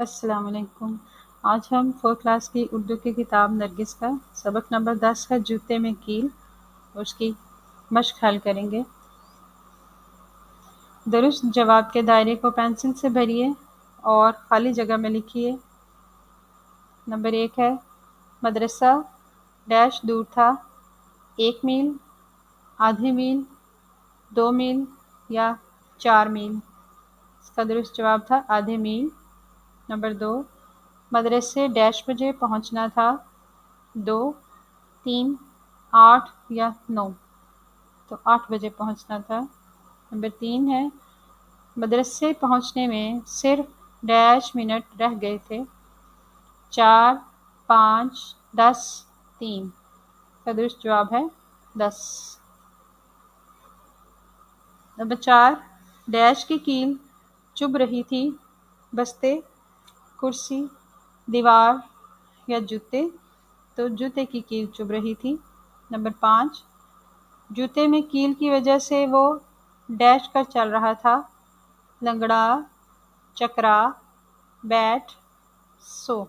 السلام علیکم۔ آج ہم 4 کلاس کی اردو کی کتاب نرگس کا سبق نمبر 10 ہے جوتے میں کیل، اس کی مشق حل کریں گے۔ درست جواب کے دائرے کو پینسل سے بھریے اور خالی جگہ میں لکھیے۔ نمبر 1 ہے مدرسہ ڈیش دور تھا، 1 میل، آدھے میل، 2 میل یا 4 میل۔ اس کا درست جواب تھا آدھے میل۔ نمبر 2 مدرسے ڈیش بجے پہنچنا تھا، 2، 3، 8 یا 9، تو 8 بجے پہنچنا تھا۔ نمبر 3 ہے مدرسے پہنچنے میں صرف ڈیش منٹ رہ گئے تھے، 4، 5، 10، 3۔ کا درست جواب ہے 10۔ نمبر 4 ڈیش کی کیل چبھ رہی تھی، بستے، کرسی، دیوار یا جوتے، تو جوتے کی کیل چبھ رہی تھی۔ نمبر 5 جوتے میں کیل کی وجہ سے وہ ڈیش کر چل رہا تھا، لنگڑا، چکرا، بیٹھ، سو،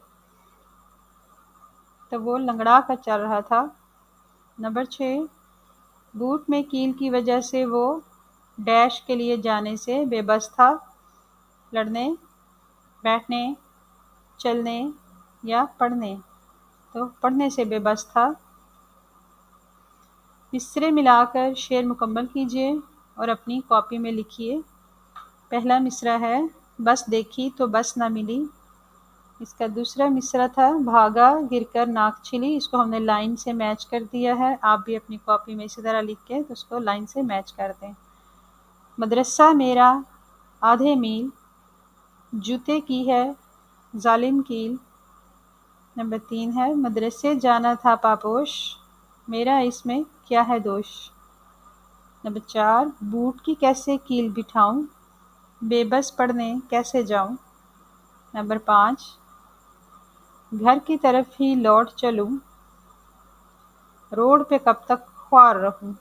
تو وہ لنگڑا کر چل رہا تھا۔ نمبر 6 بوٹ میں کیل کی وجہ سے وہ ڈیش کے لیے جانے سے بے بس تھا، لڑنے، بیٹھنے، چلنے یا پڑھنے، تو پڑھنے سے بے بس تھا۔ مصرے ملا کر شعر مکمل کیجیے اور اپنی کاپی میں لکھیے۔ پہلا مصرع ہے بس دیکھی تو بس نہ ملی۔ اس کا دوسرا مصرع تھا بھاگا گر کر ناک چھلی، اس کو ہم نے لائن سے میچ کر دیا ہے، آپ بھی اپنی کاپی میں اسی طرح لکھ کے تو اس کو لائن سے میچ کر دیں۔ مدرسہ میرا آدھے میل، جوتے کی ہے ظالم کیل۔ نمبر 3 ہے مدرسے جانا تھا پاپوش، میرا اس میں کیا ہے دوش۔ نمبر 4 بوٹ کی کیسے کیل بٹھاؤں، بے بس پڑھنے کیسے جاؤں۔ نمبر 5 گھر کی طرف ہی لوٹ چلوں، روڈ پہ کب تک خوار رہوں۔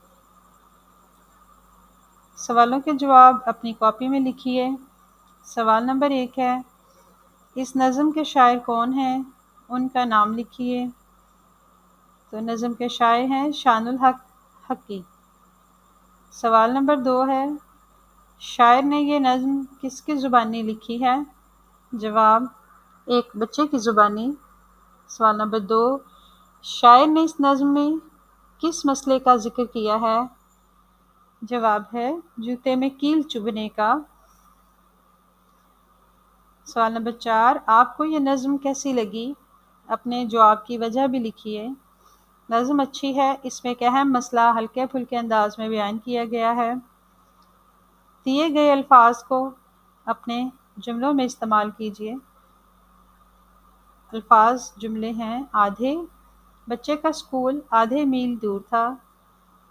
سوالوں کے جواب اپنی کاپی میں لکھیے۔ سوال نمبر 1 ہے اس نظم کے شاعر کون ہیں، ان کا نام لکھیے۔ تو نظم کے شاعر ہیں شان الحق حقی۔ سوال نمبر 2 ہے شاعر نے یہ نظم کس کی زبانی لکھی ہے۔ جواب ایک بچے کی زبانی۔ سوال نمبر 2 شاعر نے اس نظم میں کس مسئلے کا ذکر کیا ہے۔ جواب ہے جوتے میں کیل چبھنے کا۔ سوال نمبر 4 آپ کو یہ نظم کیسی لگی، اپنے جواب کی وجہ بھی لکھیے۔ نظم اچھی ہے، اس میں ایک اہم مسئلہ ہلکے پھلکے انداز میں بیان کیا گیا ہے۔ دیے گئے الفاظ کو اپنے جملوں میں استعمال کیجیے۔ الفاظ جملے ہیں آدھے، بچے کا اسکول آدھے میل دور تھا،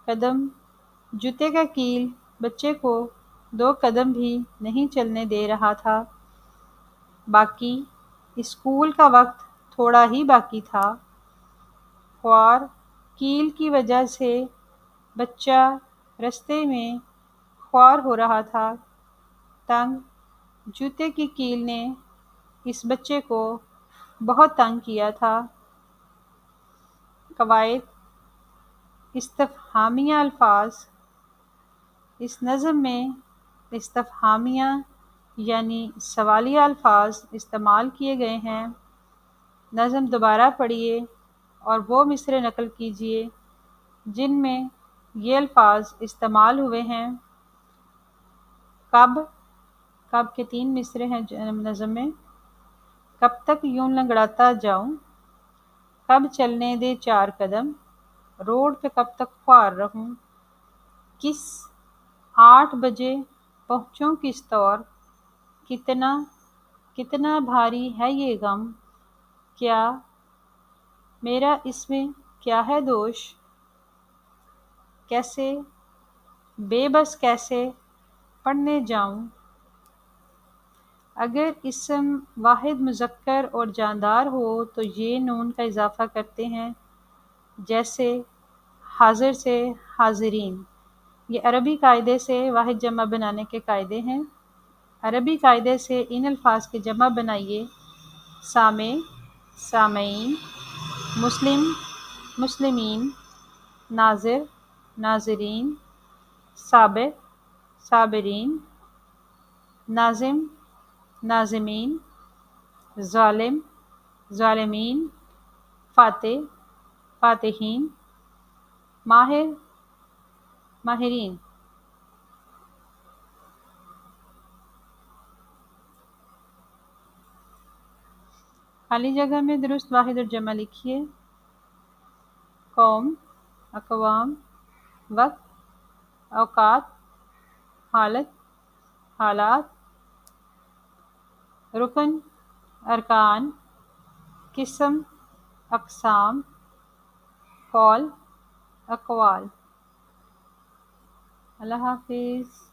قدم، جوتے کا کیل بچے کو 2 قدم بھی نہیں چلنے دے رہا تھا، باقی، اسکول کا وقت تھوڑا ہی باقی تھا، خوار، کیل کی وجہ سے بچہ رستے میں خوار ہو رہا تھا، تنگ، جوتے کی کیل نے اس بچے کو بہت تنگ کیا تھا۔ قواعد استفہامیہ الفاظ، اس نظم میں استفہامیہ یعنی سوالیہ الفاظ استعمال کیے گئے ہیں۔ نظم دوبارہ پڑھیے اور وہ مصرعے نقل کیجیے جن میں یہ الفاظ استعمال ہوئے ہیں۔ کب، کب کے 3 مصرعے ہیں نظم میں۔ کب تک یوں لنگڑاتا جاؤں، کب چلنے دے 4 قدم، روڈ پہ کب تک خوار رہوں، کس، 8 بجے پہنچوں کس طور، کتنا، کتنا بھاری ہے یہ غم، کیا، میرا اس میں کیا ہے دوش، کیسے، بے بس کیسے پڑھنے جاؤں۔ اگر اسم واحد مذکر اور جاندار ہو تو یہ نون کا اضافہ کرتے ہیں، جیسے حاضر سے حاضرین۔ یہ عربی قاعدے سے واحد جمع بنانے کے قاعدے ہیں۔ عربی قاعدے سے ان الفاظ کے جمع بنائیے سامع سامعین، مسلم مسلمین، ناظر ناظرین، صابر صابرین، ناظم ناظمین، ظالم ظالمین، فاتح فاتحین، ماہر ماہرین۔ خالی جگہ میں درست واحد اور جمع لکھیے۔ قوم، اقوام، وقت، اوقات، حالت، حالات، رکن، ارکان، قسم، اقسام، قول، اقوال۔ اللہ حافظ۔